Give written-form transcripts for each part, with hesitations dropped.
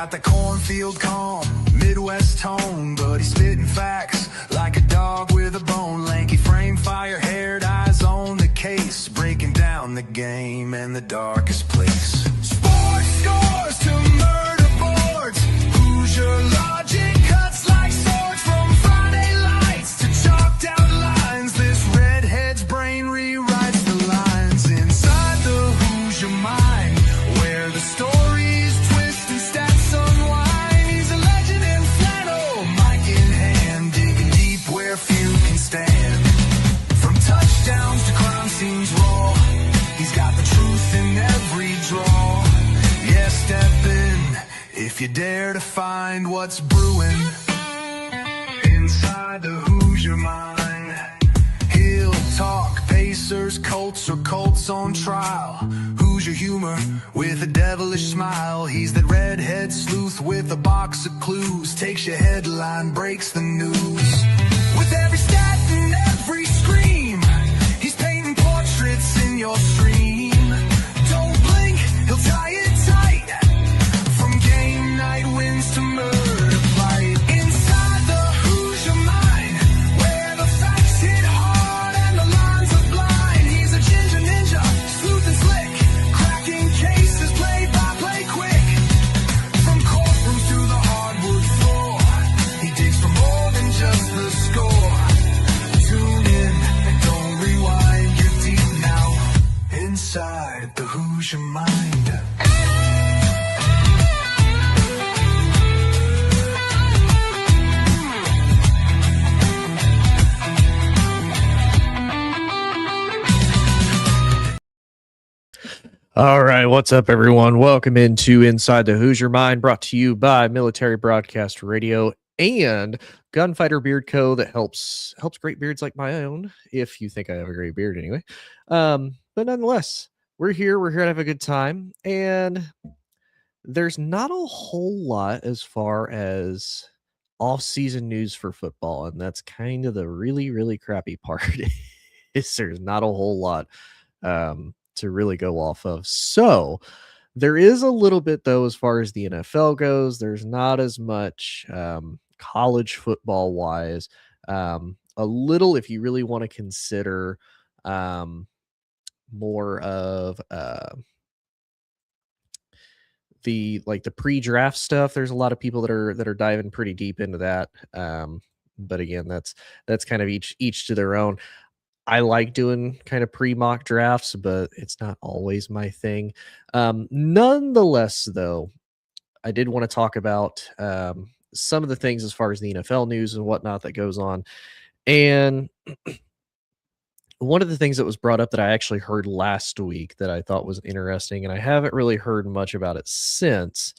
got the cornfield calm, Midwest tone, but he's spitting facts like a dog with a bone. Lanky frame, fire-haired, eyes on the case, breaking down the game and the darkest place. Sports scores to murder boards, Hoosier logic cuts like swords. From Friday lights to chalked out lines, this redhead's brain rewrites the lines. Inside the Hoosier mind, where the stories twist and stats unwind. He's a legend in flannel, mic in hand, digging deep where few can stand. From touchdowns to crime scenes raw, he's got the truth in every draw. Yeah, step in if you dare to find what's brewing inside the Hoosier mind. He'll talk Pacers, Colts, or Colts on trial. Hoosier humor with a devilish smile. He's that redhead sleuth with a box of clues. Takes your headline, breaks the news. With every stat and every scream, he's painting portraits in your stream. Don't blink, he'll tie it tight. From game night wins to murder fight. Inside the Hoosier mind, where the facts hit hard and the lines are blind. He's a ginger ninja, smooth and slick, cracking cases play by play quick. From courtrooms to the hardwood floor, he digs for more than just the score. Tune in and don't rewind, you're deep now inside the Hoosier mind. All right, what's up, everyone? Welcome into Inside the Hoosier Mind, brought to you by Military Broadcast Radio and Gunfighter Beard Co. that helps great beards like my own, if you think I have a great beard anyway. But nonetheless, we're here to have a good time, and there's not a whole lot as far as off-season news for football, and that's kind of the really, really crappy part. Is there's not a whole lot to really go off of. So there is a little bit, though, as far as the NFL goes. There's not as much college football wise. A little, if you really want to consider more of the pre-draft stuff. There's a lot of people that are diving pretty deep into that. But again, that's kind of each to their own. I like doing kind of pre-mock drafts, but it's not always my thing. Nonetheless, though, I did want to talk about some of the things as far as the NFL news and whatnot that goes on. And one of the things that was brought up that I actually heard last week that I thought was interesting, and I haven't really heard much about it since,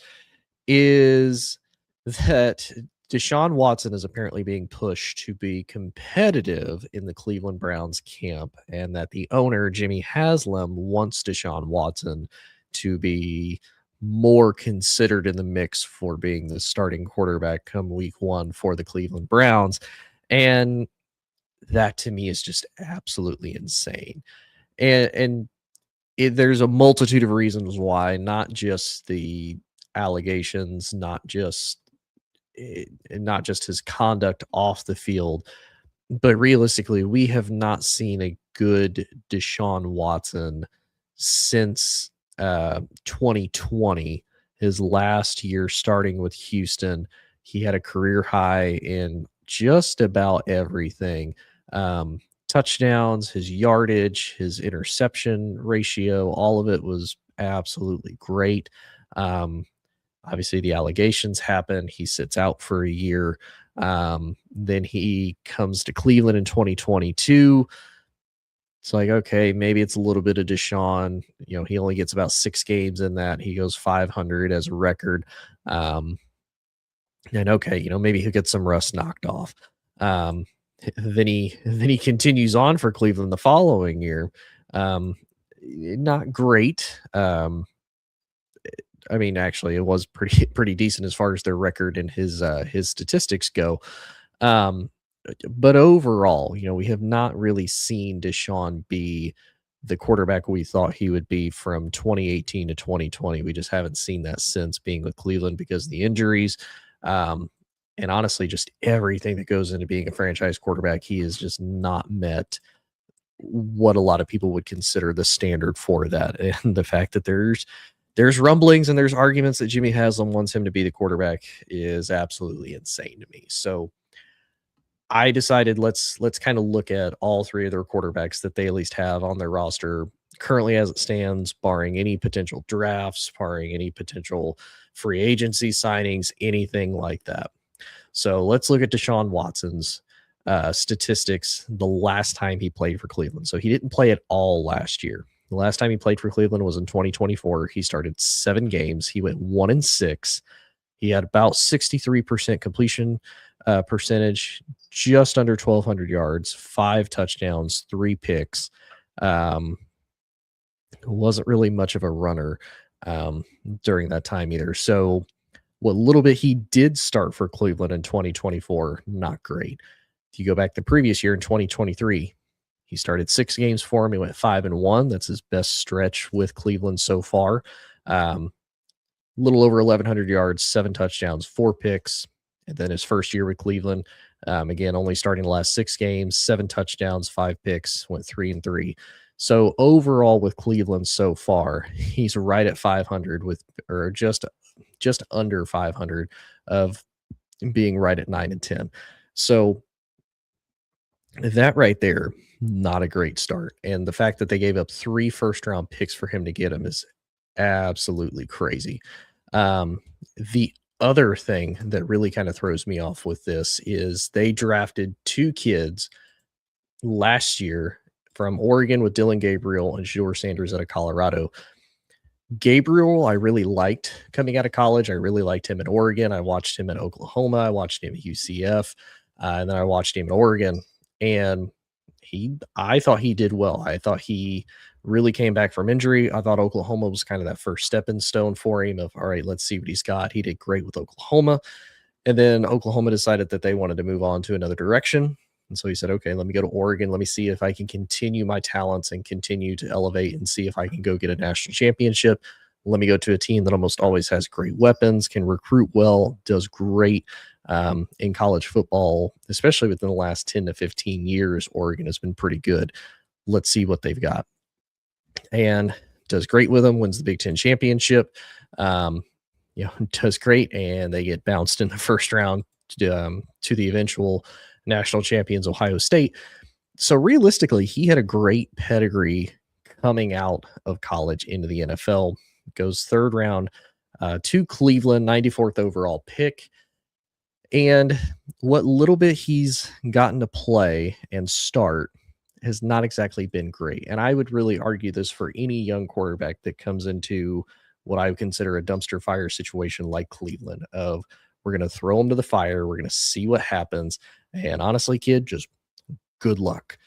is that Deshaun Watson is apparently being pushed to be competitive in the Cleveland Browns camp, and that the owner, Jimmy Haslam, wants Deshaun Watson to be more considered in the mix for being the starting quarterback come week 1 for the Cleveland Browns. And that to me is just absolutely insane. And there's a multitude of reasons why, not just the allegations, not just his conduct off the field, but realistically, we have not seen a good Deshaun Watson since 2020, his last year starting with Houston. He had a career high in just about everything. Touchdowns, his yardage, his interception ratio, all of it was absolutely great. Obviously, the allegations happen. He sits out for a year. Then he comes to Cleveland in 2022. It's like, okay, maybe it's a little bit of Deshaun. You know, he only gets about 6 games in that. He goes 500 as a record. And okay, you know, maybe he'll get some rust knocked off. Then he continues on for Cleveland the following year. Not great. I mean, actually, it was pretty decent as far as their record and his statistics go. But overall, you know, we have not really seen Deshaun be the quarterback we thought he would be from 2018 to 2020. We just haven't seen that since being with Cleveland because of the injuries. And honestly, just everything that goes into being a franchise quarterback, he has just not met what a lot of people would consider the standard for that. And the fact that there's rumblings and there's arguments that Jimmy Haslam wants him to be the quarterback is absolutely insane to me. So I decided let's kind of look at all three of their quarterbacks that they at least have on their roster currently as it stands, barring any potential drafts, barring any potential free agency signings, anything like that. So let's look at Deshaun Watson's statistics the last time he played for Cleveland. So he didn't play at all last year. The last time he played for Cleveland was in 2024. He started 7 games. He went 1-6. He had about 63% completion percentage, just under 1,200 yards, 5 touchdowns, 3 picks. Wasn't really much of a runner during that time either. So what little bit he did start for Cleveland in 2024, not great. If you go back the previous year in 2023, he started 6 games for him. He went 5-1. That's his best stretch with Cleveland so far. Little over 1,100 yards, 7 touchdowns, 4 picks. And then his first year with Cleveland, again, only starting the last 6 games, 7 touchdowns, 5 picks, went 3-3. So overall with Cleveland so far, he's right at 500 or just under 500 of being right at 9-10. So that right there, not a great start. And the fact that they gave up 3 first-round picks for him to get him is absolutely crazy. The other thing that really kind of throws me off with this is they drafted 2 kids last year from Oregon with Dillon Gabriel and Shadeur Sanders out of Colorado. Gabriel, I really liked coming out of college. I really liked him at Oregon. I watched him at Oklahoma. I watched him at UCF. And then I watched him at Oregon. And I thought he did well. I thought he really came back from injury. I thought Oklahoma was kind of that first stepping stone for him of, all right, let's see what he's got. He did great with Oklahoma. And then Oklahoma decided that they wanted to move on to another direction. And so he said, okay, let me go to Oregon. Let me see if I can continue my talents and continue to elevate and see if I can go get a national championship. Let me go to a team that almost always has great weapons, can recruit well, does great in college football, especially within the last 10 to 15 years. Oregon has been pretty good. Let's see what they've got. And does great with them, wins the Big Ten championship. Does great, and they get bounced in the first round to the eventual national champions, Ohio State. So realistically, he had a great pedigree coming out of college into the NFL. Goes 3rd round to Cleveland, 94th overall pick. And what little bit he's gotten to play and start has not exactly been great. And I would really argue this for any young quarterback that comes into what I would consider a dumpster fire situation like Cleveland of we're going to throw him to the fire. We're going to see what happens. And honestly, kid, just good luck.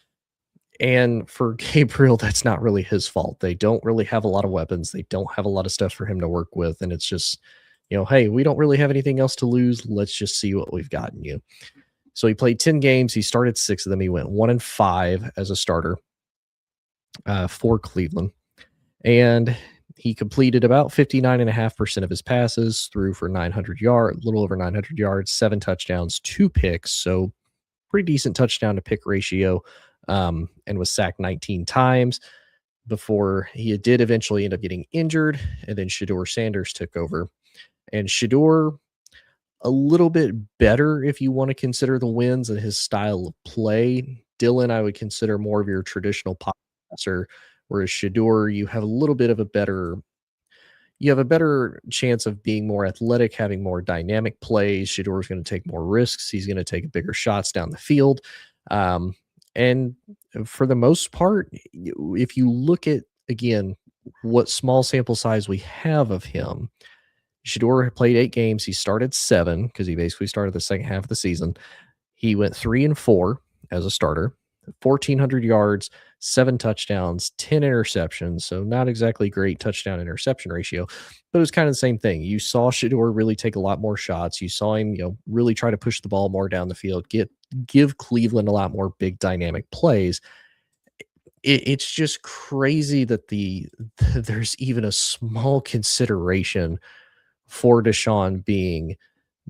And for Gabriel, that's not really his fault. They don't really have a lot of weapons. They don't have a lot of stuff for him to work with. And it's just, hey, we don't really have anything else to lose. Let's just see what we've gotten you. So he played 10 games. He started 6 of them. He went 1-5 as a starter for Cleveland. And he completed about 59.5% of his passes, threw for 900 yards, a little over 900 yards, 7 touchdowns, 2 picks. So pretty decent touchdown to pick ratio, and was sacked 19 times before he did eventually end up getting injured. And then Shadeur Sanders took over. And Shadeur, a little bit better if you want to consider the wins and his style of play. Dillon, I would consider more of your traditional passer, whereas Shadeur, you have a better chance of being more athletic, having more dynamic plays. Shadeur is going to take more risks. He's going to take bigger shots down the field. And for the most part, if you look at, again, what small sample size we have of him, Shadeur played 8 games. He started 7 because he basically started the second half of the season. He went 3-4 as a starter, 1,400 yards, 7 touchdowns, 10 interceptions. So not exactly great touchdown interception ratio, but it was kind of the same thing. You saw Shadeur really take a lot more shots. You saw him, really try to push the ball more down the field, give Cleveland a lot more big dynamic plays. it's just crazy that there's even a small consideration for Deshaun being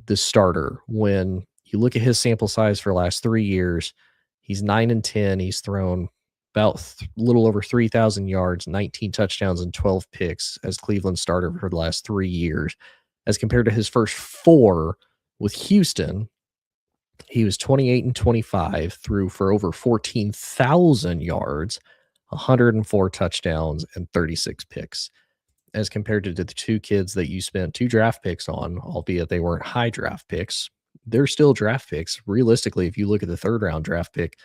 the starter when you look at his sample size for the last 3 years. He's 9-10. He's thrown about little over 3,000 yards, 19 touchdowns, and 12 picks as Cleveland starter for the last 3 years, as compared to his first 4 with Houston. He was 28-25, threw for over 14,000 yards, 104 touchdowns, and 36 picks, as compared to the 2 kids that you spent 2 draft picks on, albeit they weren't high draft picks. They're still draft picks. Realistically, if you look at the 3rd round draft pick,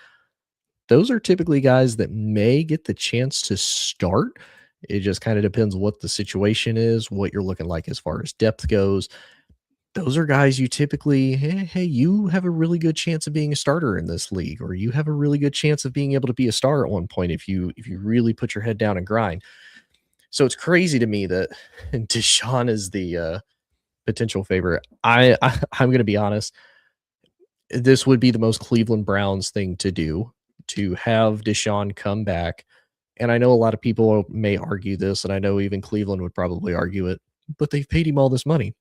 those are typically guys that may get the chance to start. It just kind of depends what the situation is, what you're looking like as far as depth goes. Those are guys you typically, hey, you have a really good chance of being a starter in this league, or you have a really good chance of being able to be a star at one point if you really put your head down and grind. So it's crazy to me that Deshaun is the potential favorite. I'm going to be honest. This would be the most Cleveland Browns thing to do, to have Deshaun come back. And I know a lot of people may argue this, and I know even Cleveland would probably argue it, but they've paid him all this money.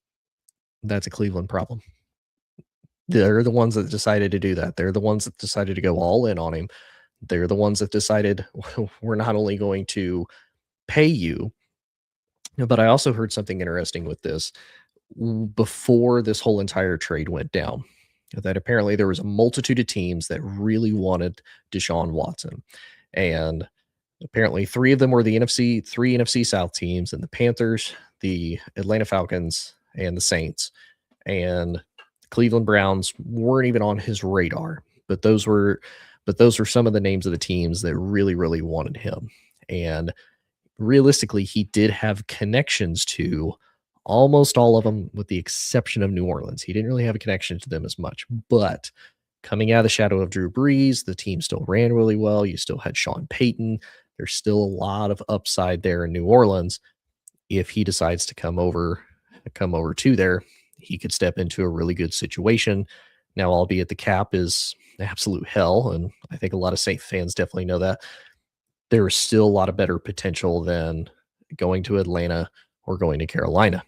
That's a Cleveland problem. They're the ones that decided to do that. They're the ones that decided to go all in on him. They're the ones that decided we're not only going to pay you, but I also heard something interesting with this before this whole entire trade went down, that apparently there was a multitude of teams that really wanted Deshaun Watson. And apparently 3 of them were the three NFC South teams, and the Panthers, the Atlanta Falcons, and the Saints. And Cleveland Browns weren't even on his radar, but those were some of the names of the teams that really, really wanted him. And realistically, he did have connections to almost all of them, with the exception of New Orleans. He didn't really have a connection to them as much, but coming out of the shadow of Drew Brees, the team still ran really well. You still had Sean Payton. There's still a lot of upside there in New Orleans. If he decides to come over to there, he could step into a really good situation. Now, albeit the cap is absolute hell, and I think a lot of Saint fans definitely know that, there is still a lot of better potential than going to Atlanta or going to Carolina.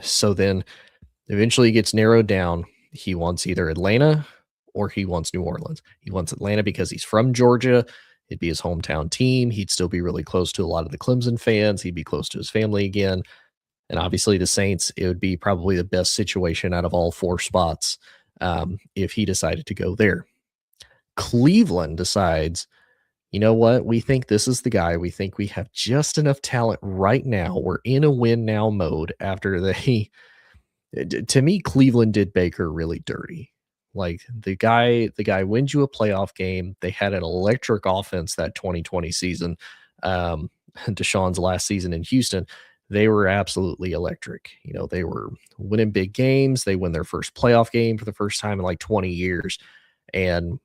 So then eventually it gets narrowed down. He wants either Atlanta or he wants New Orleans. He wants Atlanta because he's from Georgia. It'd be his hometown team. He'd still be really close to a lot of the Clemson fans. He'd be close to his family again. And obviously the Saints, it would be probably the best situation out of all 4 spots if he decided to go there. Cleveland decides, you know what? We think this is the guy. We think we have just enough talent right now. We're in a win now mode after to me, Cleveland did Baker really dirty. Like the guy wins you a playoff game. They had an electric offense that 2020 season. Deshaun's last season in Houston, they were absolutely electric. You know, they were winning big games. They win their first playoff game for the first time in like 20 years. And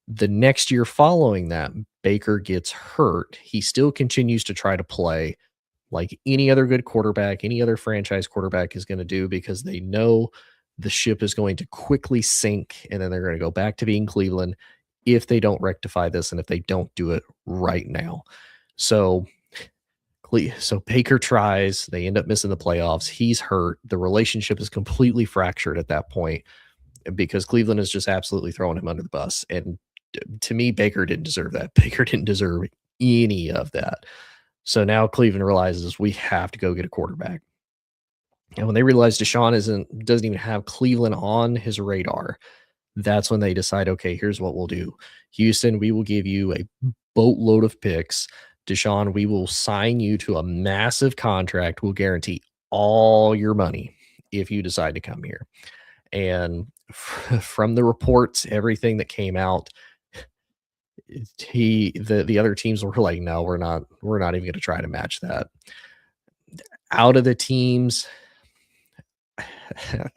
the next year following that, Baker gets hurt. He still continues to try to play like any other good quarterback, any other franchise quarterback is going to do, because they know the ship is going to quickly sink, and then they're going to go back to being Cleveland if they don't rectify this and if they don't do it right now. So Baker tries, they end up missing the playoffs. He's hurt. The relationship is completely fractured at that point because Cleveland is just absolutely throwing him under the bus. And to me, Baker didn't deserve that. Baker didn't deserve any of that. So now Cleveland realizes we have to go get a quarterback. And when they realize Deshaun doesn't even have Cleveland on his radar, that's when they decide, okay, here's what we'll do. Houston, we will give you a boatload of picks. Deshaun, we will sign you to a massive contract. We'll guarantee all your money if you decide to come here. And from the reports, everything that came out, the other teams were like, no, we're not even going to try to match that. Out of the teams,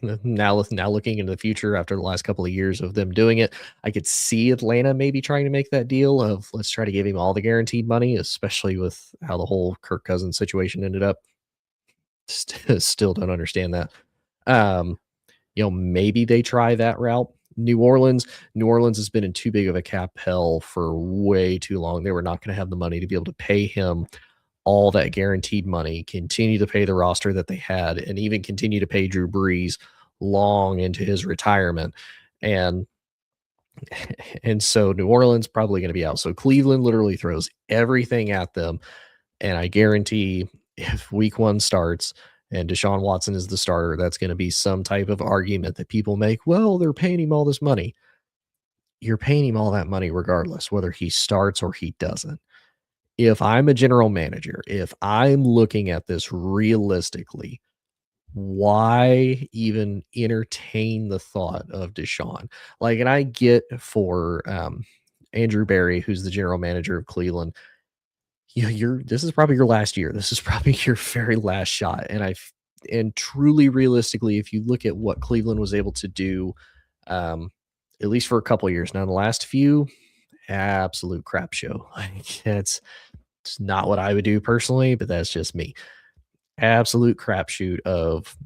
now looking into the future after the last couple of years of them doing it, I could see Atlanta maybe trying to make that deal of let's try to give him all the guaranteed money, especially with how the whole Kirk Cousins situation ended up. Still don't understand that. Maybe they try that route. New Orleans, New Orleans has been in too big of a cap hell for way too long. They were not going to have the money to be able to pay him all that guaranteed money, continue to pay the roster that they had, and even continue to pay Drew Brees long into his retirement. And and so New Orleans probably going to be out. So Cleveland literally throws everything at them. And I guarantee if week one starts and Deshaun Watson is the starter, that's going to be some type of argument that people make. Well, they're paying him all this money. You're paying him all that money regardless, whether he starts or he doesn't. If I'm a general manager, if I'm looking at this realistically, why even entertain the thought of Deshaun? Like, and I get for Andrew Berry, who's the general manager of Cleveland, this is probably your last year. This is probably your very last shot. And truly realistically, if you look at what Cleveland was able to do, at least for a couple of years now, the last few, absolute crap show. Like it's not what I would do personally, but that's just me. Absolute crapshoot of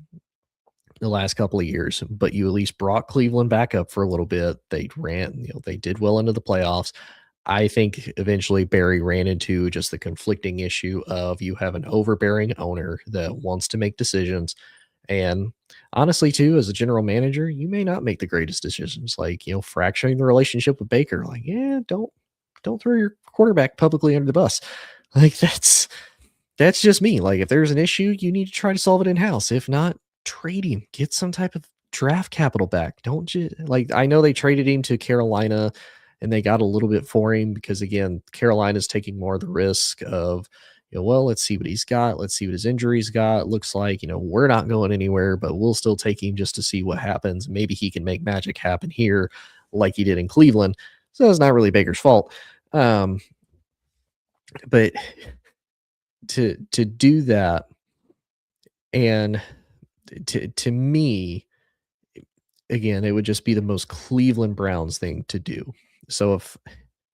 the last couple of years, but you at least brought Cleveland back up for a little bit. They did well into the playoffs. I think eventually Barry ran into just the conflicting issue of you have an overbearing owner that wants to make decisions. And honestly, too, as a general manager, you may not make the greatest decisions, like, fracturing the relationship with Baker. Like, yeah, don't throw your quarterback publicly under the bus. Like that's just me. Like, if there's an issue, you need to try to solve it in house. If not, trade him. Get some type of draft capital back. Don't just like I know they traded him to Carolina and they got a little bit for him because again, Carolina's taking more of the risk of, well, let's see what he's got. Let's see what his injuries got. Looks like, we're not going anywhere, but we'll still take him just to see what happens. Maybe he can make magic happen here like he did in Cleveland. So it's not really Baker's fault. But to do that, and to me, again, it would just be the most Cleveland Browns thing to do. So if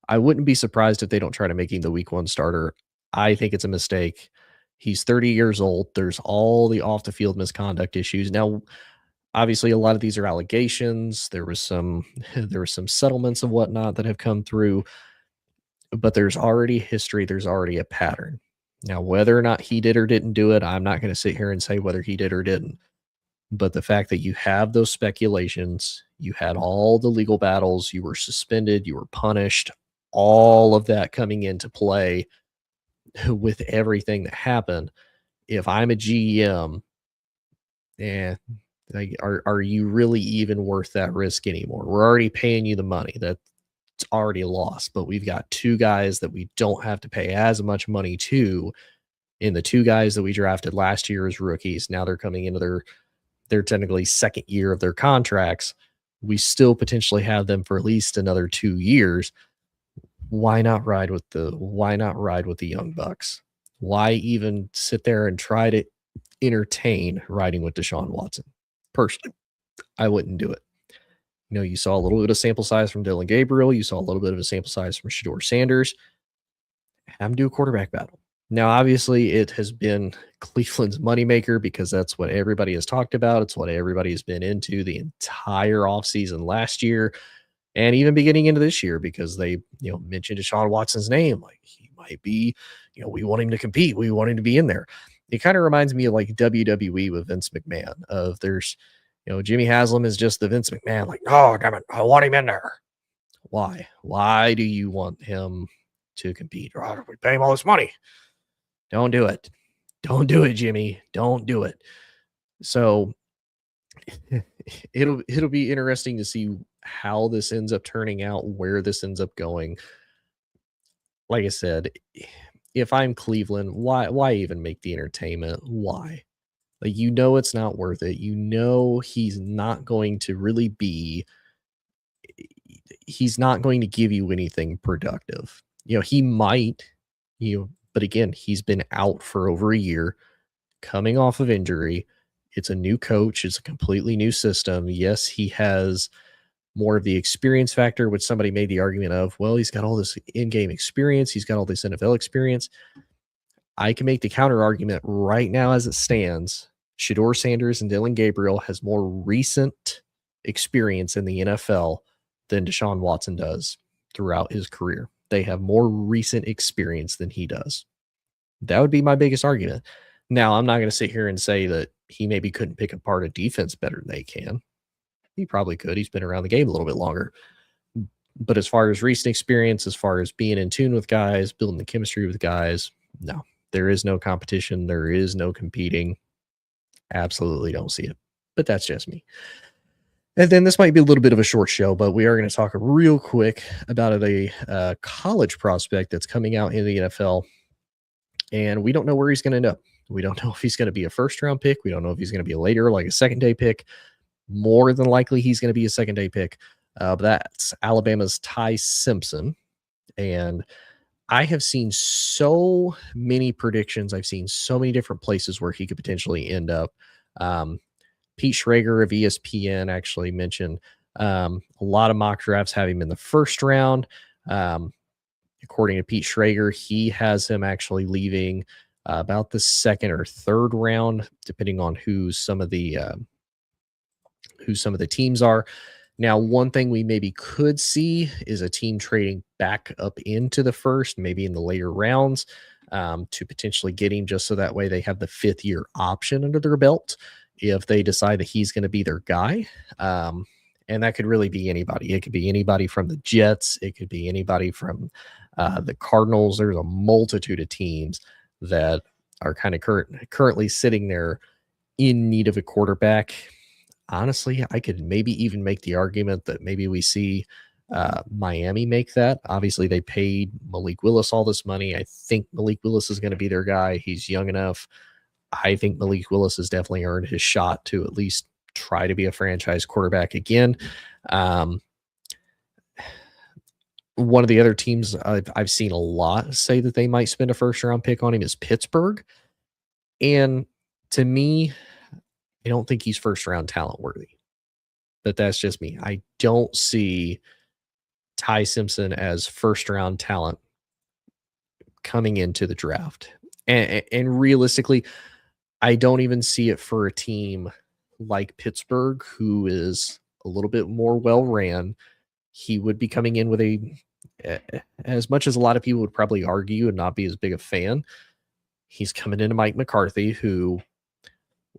I wouldn't be surprised if they don't try to make him the week one starter. I think it's a mistake. He's 30 years old. There's all the off the field misconduct issues. Now, obviously, a lot of these are allegations. There was some settlements and whatnot that have come through, but there's already history. There's already a pattern. Now, whether or not he did or didn't do it, I'm not going to sit here and say whether he did or didn't. But the fact that you have those speculations, you had all the legal battles, you were suspended, you were punished, all of that coming into play with everything that happened. If I'm a GM, like, are you really even worth that risk anymore? We're already paying you the money. That's already lost, but we've got two guys that we don't have to pay as much money to. And the two guys that we drafted last year as rookies, now they're coming into their technically second year of their contracts. We still potentially have them for at least another 2 years. Why not ride with the young bucks? Why even sit there and try to entertain riding with Deshaun Watson? Personally, I wouldn't do it. You saw a little bit of sample size from Dillon Gabriel. You saw a little bit of a sample size from Shadeur Sanders. Have them do a quarterback battle. Now, obviously, it has been Cleveland's moneymaker because that's what everybody has talked about. It's what everybody has been into the entire offseason last year and even beginning into this year because they, mentioned Deshaun Watson's name. Like, he might be, we want him to compete. We want him to be in there. It kind of reminds me of like WWE with Vince McMahon. There's, Jimmy Haslam is just the Vince McMahon. Like, oh, damn it, I want him in there. Why? Why do you want him to compete? Oh, we pay him all this money. Don't do it. Don't do it, Jimmy. Don't do it. So it'll be interesting to see how this ends up turning out, where this ends up going. Like I said, if I'm Cleveland, why even make the entertainment? Why? Like, it's not worth it. He's not going to really be he's not going to give you anything productive. He might, but again, he's been out for over a year, coming off of injury. It's a new coach. It's a completely new system. Yes, he has more of the experience factor, which somebody made the argument of, well, he's got all this in-game experience. He's got all this NFL experience. I can make the counter argument right now as it stands. Shadeur Sanders and Dillon Gabriel has more recent experience in the NFL than Deshaun Watson does throughout his career. They have more recent experience than he does. That would be my biggest argument. Now, I'm not going to sit here and say that he maybe couldn't pick apart a defense better than they can. He probably could. He's been around the game a little bit longer. But as far as recent experience, as far as being in tune with guys, building the chemistry with guys, no, there is no competition. There is no competing. Absolutely don't see it. But that's just me. And then this might be a little bit of a short show, but we are going to talk real quick about a college prospect that's coming out in the NFL. And we don't know where he's going to end up. We don't know if he's going to be a first round pick. We don't know if he's going to be a later, like a second day pick. More than likely, he's going to be a second day pick. But that's Alabama's Ty Simpson. And I have seen so many predictions. I've seen so many different places where he could potentially end up. Pete Schrager of ESPN actually mentioned a lot of mock drafts have him in the first round. According to Pete Schrager, he has him actually leaving about the second or third round, depending on who some of the teams are. Now, one thing we maybe could see is a team trading back up into the first, maybe in the later rounds, to potentially get him, just so that way they have the fifth-year option under their belt if they decide that he's going to be their guy. And that could really be anybody. It could be anybody from the Jets. It could be anybody from the Cardinals. There's a multitude of teams that are kind of currently sitting there in need of a quarterback. Honestly, I could maybe even make the argument that maybe we see Miami make that. Obviously, they paid Malik Willis all this money. I think Malik Willis is going to be their guy. He's young enough. I think Malik Willis has definitely earned his shot to at least try to be a franchise quarterback again. One of the other teams I've seen a lot say that they might spend a first-round pick on him is Pittsburgh. And to me, I don't think he's first-round talent worthy. But that's just me. I don't see Ty Simpson as first-round talent coming into the draft. And realistically, I don't even see it for a team like Pittsburgh, who is a little bit more well-ran. He would be coming in with as much as a lot of people would probably argue and not be as big a fan, he's coming into Mike McCarthy, who,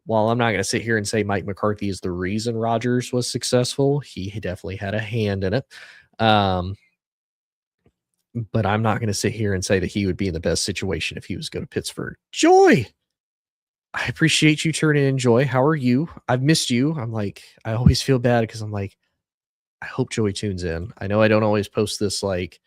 while I'm not going to sit here and say Mike McCarthy is the reason Rodgers was successful, he definitely had a hand in it. But I'm not going to sit here and say that he would be in the best situation if he was going to Pittsburgh. Joy! I appreciate you turning in, Joy. How are you? I've missed you. I always feel bad because I'm like, I hope Joey tunes in. I know I don't always post this like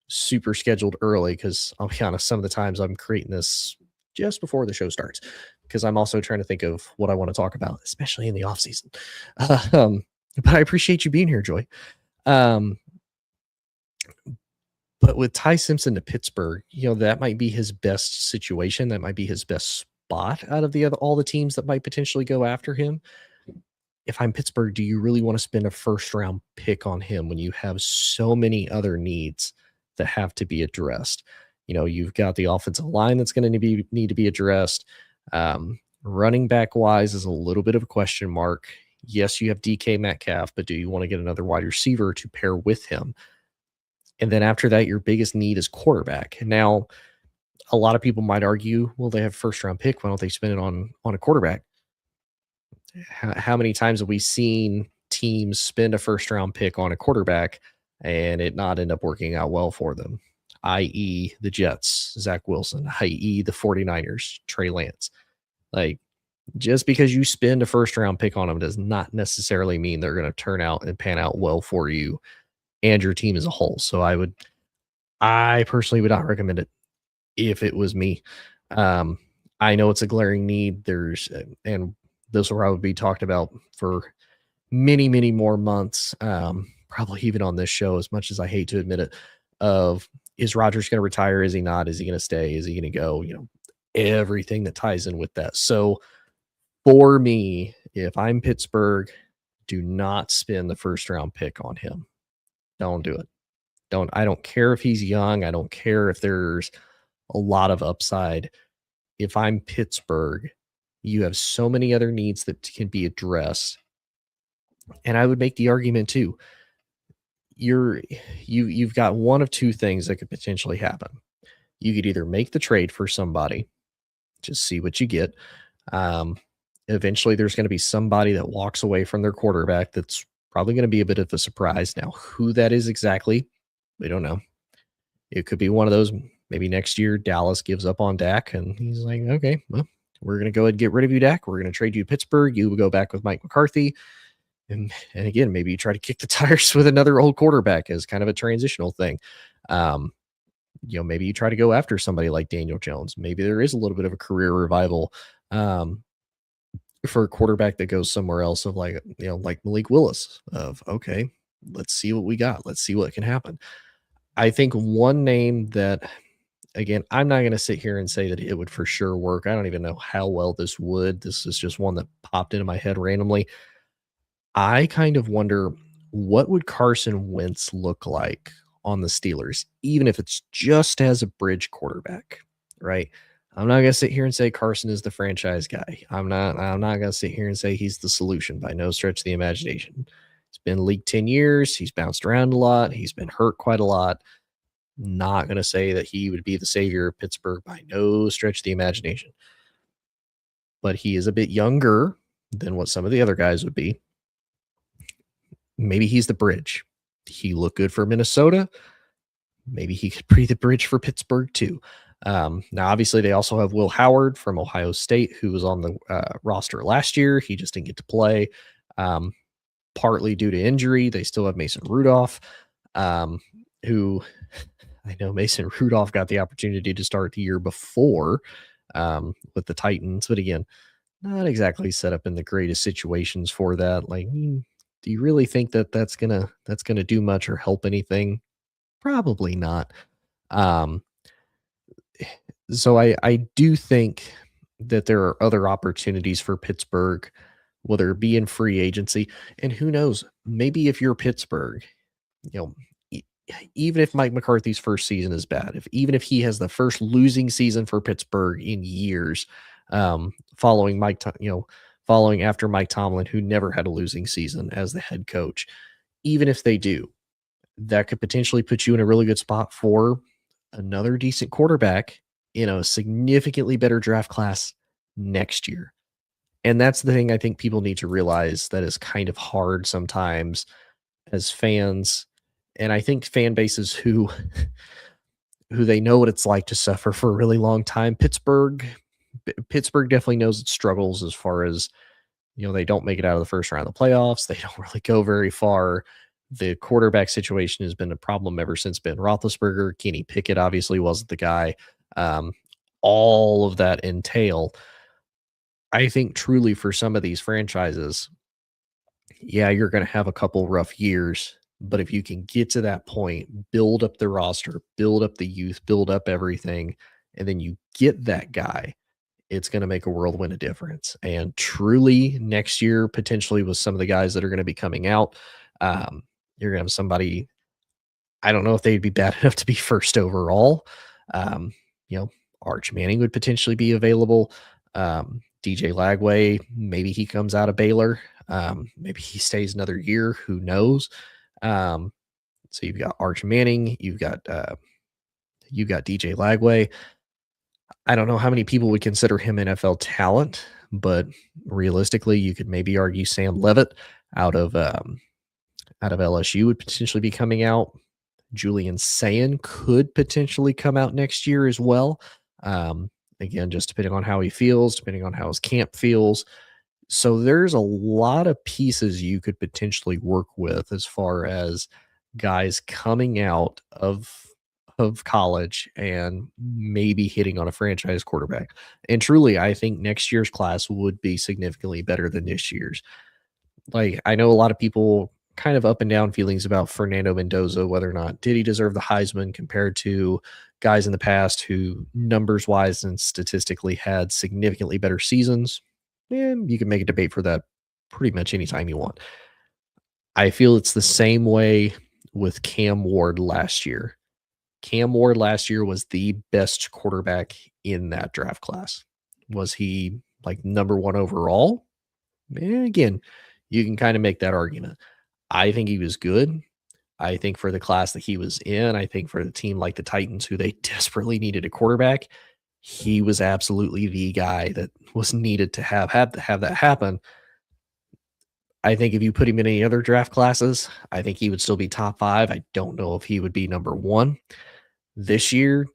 super scheduled early because I'll be honest, some of the times I'm creating this just before the show starts because I'm also trying to think of what I want to talk about, especially in the off season. But I appreciate you being here, Joy. But with Ty Simpson to Pittsburgh, that might be his best situation. That might be his best spot out of all the teams that might potentially go after him. If I'm Pittsburgh, do you really want to spend a first-round pick on him when you have so many other needs that have to be addressed? You've got the offensive line that's going to need to be addressed. Running back wise is a little bit of a question mark. Yes, you have DK Metcalf, but do you want to get another wide receiver to pair with him? And then after that, your biggest need is quarterback. Now, a lot of people might argue, well, they have first-round pick. Why don't they spend it on a quarterback? How many times have we seen teams spend a first-round pick on a quarterback and it not end up working out well for them? I.e. the Jets, Zach Wilson, i.e. the 49ers, Trey Lance. Like, just because you spend a first-round pick on them does not necessarily mean they're going to turn out and pan out well for you and your team as a whole. So I personally would not recommend it if it was me. I know it's a glaring need. And this will probably be talked about for many, many more months, probably even on this show, as much as I hate to admit it, of is Rodgers going to retire? Is he not? Is he going to stay? Is he going to go? Everything that ties in with that. So for me, if I'm Pittsburgh, do not spend the first-round pick on him. Don't do it. I don't care if he's young. I don't care if there's a lot of upside. If I'm Pittsburgh, you have so many other needs that can be addressed. And I would make the argument too. You've got one of two things that could potentially happen. You could either make the trade for somebody, just see what you get. Um, Eventually, there's going to be somebody that walks away from their quarterback that's probably going to be a bit of a surprise. Now, who that is exactly, we don't know. It could be one of those. Maybe next year Dallas gives up on Dak, and he's like, okay, well, we're going to go ahead and get rid of you, Dak. We're going to trade you to Pittsburgh. You will go back with Mike McCarthy. And again, maybe you try to kick the tires with another old quarterback as kind of a transitional thing. Um, maybe you try to go after somebody like Daniel Jones. Maybe there is a little bit of a career revival for a quarterback that goes somewhere else of like Malik Willis of, okay, let's see what we got. Let's see what can happen. I think one name that, again, I'm not going to sit here and say that it would for sure work. I don't even know how well this would. This is just one that popped into my head randomly. I kind of wonder what would Carson Wentz look like on the Steelers, even if it's just as a bridge quarterback, right? I'm not gonna sit here and say Carson is the franchise guy. I'm not gonna sit here and say he's the solution by no stretch of the imagination. He's been in the league 10 years, he's bounced around a lot, he's been hurt quite a lot. Not gonna say that he would be the savior of Pittsburgh by no stretch of the imagination. But he is a bit younger than what some of the other guys would be. Maybe he's the bridge. He looked good for Minnesota. Maybe he could be the bridge for Pittsburgh too. Now, obviously, they also have Will Howard from Ohio State, who was on the roster last year. He just didn't get to play, partly due to injury. They still have Mason Rudolph, who I know Mason Rudolph got the opportunity to start the year before with the Titans, but again, not exactly set up in the greatest situations for that. Like, do you really think that that's gonna do much or help anything? Probably not. Um, so I do think that there are other opportunities for Pittsburgh, whether it be in free agency, and who knows, maybe if you're Pittsburgh, you know, e- even if Mike McCarthy's first season is bad, even if he has the first losing season for Pittsburgh in years, following following after Mike Tomlin, who never had a losing season as the head coach, even if they do, that could potentially put you in a really good spot for another decent quarterback in a significantly better draft class next year. And that's the thing I think people need to realize that is kind of hard sometimes as fans. And I think fan bases who they know what it's like to suffer for a really long time. Pittsburgh definitely knows its struggles as far as, they don't make it out of the first round of the playoffs. They don't really go very far. The quarterback situation has been a problem ever since Ben Roethlisberger. Kenny Pickett obviously wasn't the guy. Um, all of that entail. I think truly for some of these franchises, yeah, you're going to have a couple rough years, but if you can get to that point, build up the roster, build up the youth, build up everything, and then you get that guy, it's going to make a whirlwind of difference. And truly, next year, potentially with some of the guys that are going to be coming out, you're going to have somebody. I don't know if they'd be bad enough to be first overall. Um, Arch Manning would potentially be available. DJ Lagway, maybe he comes out of Baylor. Maybe he stays another year. Who knows? So you've got Arch Manning, you've got DJ Lagway. I don't know how many people would consider him NFL talent, but realistically, you could maybe argue Sam Levitt out of LSU would potentially be coming out. Julian Sayin could potentially come out next year as well. Again, just depending on how he feels, depending on how his camp feels. So there's a lot of pieces you could potentially work with as far as guys coming out of college and maybe hitting on a franchise quarterback. And truly, I think next year's class would be significantly better than this year's. Like, I know a lot of people kind of up and down feelings about Fernando Mendoza, whether or not did he deserve the Heisman compared to guys in the past who numbers wise and statistically had significantly better seasons. And you can make a debate for that pretty much anytime you want. I feel it's the same way with Cam Ward last year. Cam Ward last year was the best quarterback in that draft class. Was he like number one overall? Again, You can kind of make that argument. I think he was good. I think for the class that he was in, I think for the team like the Titans, who they desperately needed a quarterback, he was absolutely the guy that was needed to have that happen. I think if you put him in any other draft classes, I think he would still be top 5. I don't know if he would be number 1. This year,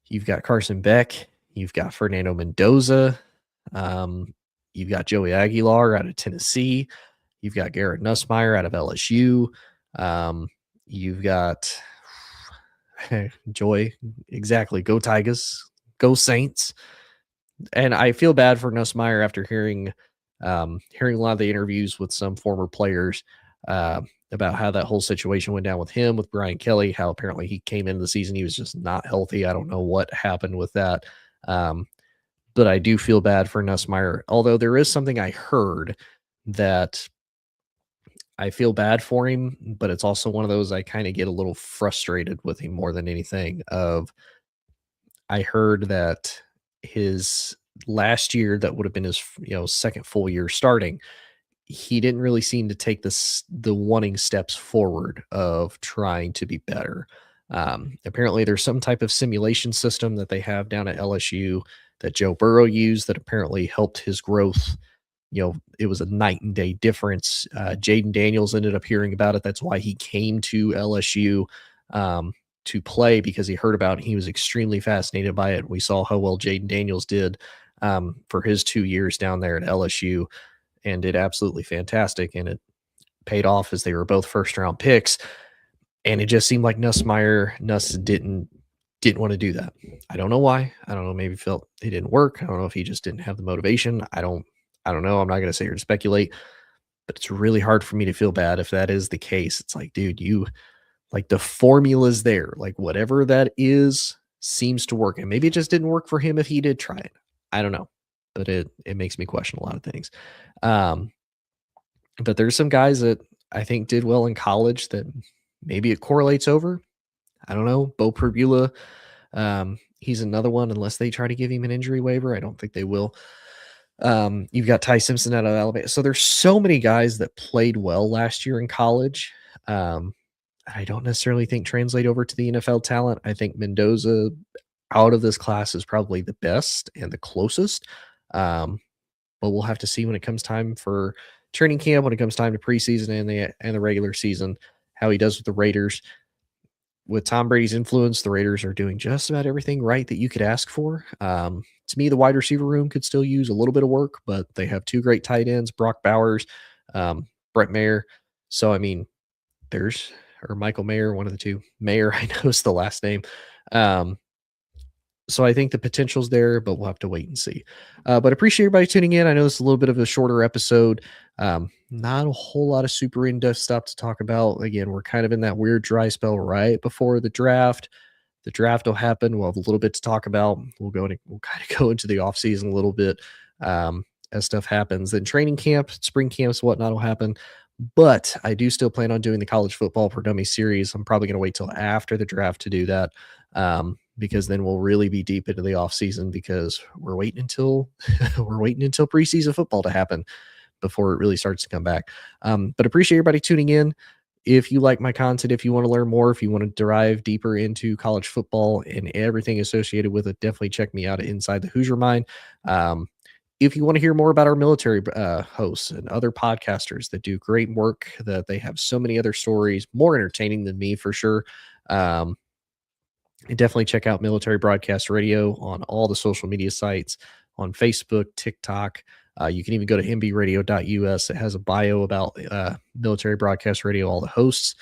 you've got Carson Beck, you've got Fernando Mendoza, you've got Joey Aguilar out of Tennessee, you've got Garrett Nussmeier out of LSU, you've got Joy, exactly. Go Tigers, go Saints. And I feel bad for Nussmeier after hearing a lot of the interviews with some former players about how that whole situation went down with him, with Brian Kelly, how apparently he came into the season, he was just not healthy. I don't know what happened with that. But I do feel bad for Nussmeier, although there is something I heard that I feel bad for him, but it's also one of those I kind of get a little frustrated with him more than anything. I heard that his last year, that would have been his second full year starting, he didn't really seem to take the wanting steps forward of trying to be better. Apparently, there's some type of simulation system that they have down at LSU that Joe Burrow used that apparently helped his growth. It was a night and day difference. Jaden Daniels ended up hearing about it. That's why he came to LSU to play, because he heard about it. He was extremely fascinated by it. We saw how well Jaden Daniels did for his 2 years down there at LSU, and did absolutely fantastic. And it paid off, as they were both first-round picks. And it just seemed like Nuss didn't want to do that. I don't know why. I don't know. Maybe felt it didn't work. I don't know if he just didn't have the motivation. I don't know. I'm not going to sit here and speculate, but it's really hard for me to feel bad if that is the case. It's like, dude, the formula's there. Like, whatever that is seems to work. And maybe it just didn't work for him if he did try it. I don't know. But it makes me question a lot of things. But there's some guys that I think did well in college that maybe it correlates over. I don't know. Bo Perbula, he's another one, unless they try to give him an injury waiver. I don't think they will. You've got Ty Simpson out of Alabama. So there's so many guys that played well last year in college. I don't necessarily think translate over to the NFL talent. I think Mendoza out of this class is probably the best and the closest. But we'll have to see when it comes time for training camp, when it comes time to preseason and the regular season, how he does with the Raiders. With Tom Brady's influence, the Raiders are doing just about everything right that you could ask for. To me, the wide receiver room could still use a little bit of work, but they have 2 great tight ends, Brock Bowers, Brett Mayer. So, I mean, or Michael Mayer, one of the two. Mayer, I know is the last name. So I think the potential's there, but we'll have to wait and see. But appreciate everybody tuning in. I know it's a little bit of a shorter episode. Not a whole lot of super in-depth stuff to talk about. Again, we're kind of in that weird dry spell right before the draft. The draft will happen. We'll have a little bit to talk about. We'll kind of go into the offseason a little bit as stuff happens. Then training camp, spring camps, whatnot will happen. But I do still plan on doing the college football for dummies series. I'm probably going to wait till after the draft to do that. Because then we'll really be deep into the off season, because we're waiting until preseason football to happen before it really starts to come back. But appreciate everybody tuning in. If you like my content, if you want to learn more, if you want to dive deeper into college football and everything associated with it, definitely check me out at Inside the Hoosier Mind. If you want to hear more about our military hosts and other podcasters that do great work, that they have so many other stories, more entertaining than me for sure. Definitely check out Military Broadcast Radio on all the social media sites, on Facebook, TikTok. You can even go to mbradio.us. It has a bio about Military Broadcast Radio, all the hosts.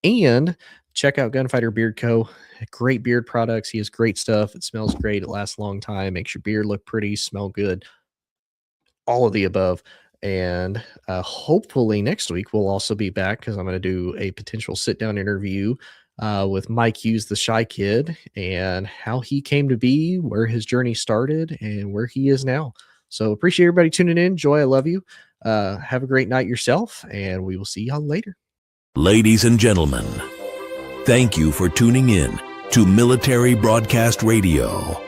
And check out Gunfighter Beard Co. Great beard products. He has great stuff. It smells great. It lasts a long time. Makes your beard look pretty, smell good. All of the above. And hopefully next week we'll also be back, because I'm going to do a potential sit-down interview with Mike Hughes, the Shy Kid, and how he came to be, where his journey started, and where he is now. So appreciate everybody tuning in. Joy, I love you. Have a great night yourself, and we will see y'all later. Ladies and gentlemen, thank you for tuning in to Military Broadcast Radio.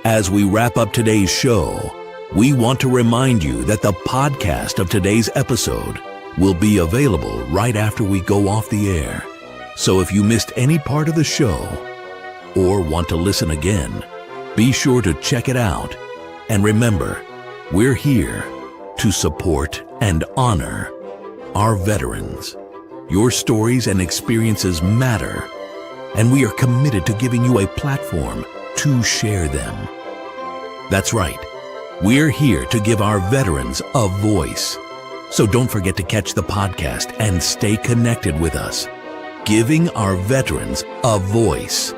As we wrap up today's show, We want to remind you that the podcast of today's episode will be available right after we go off the air. So if you missed any part of the show or want to listen again, be sure to check it out. And remember, we're here to support and honor our veterans. Your stories and experiences matter, and we are committed to giving you a platform to share them. That's right. We're here to give our veterans a voice. So don't forget to catch the podcast and stay connected with us. Giving our veterans a voice.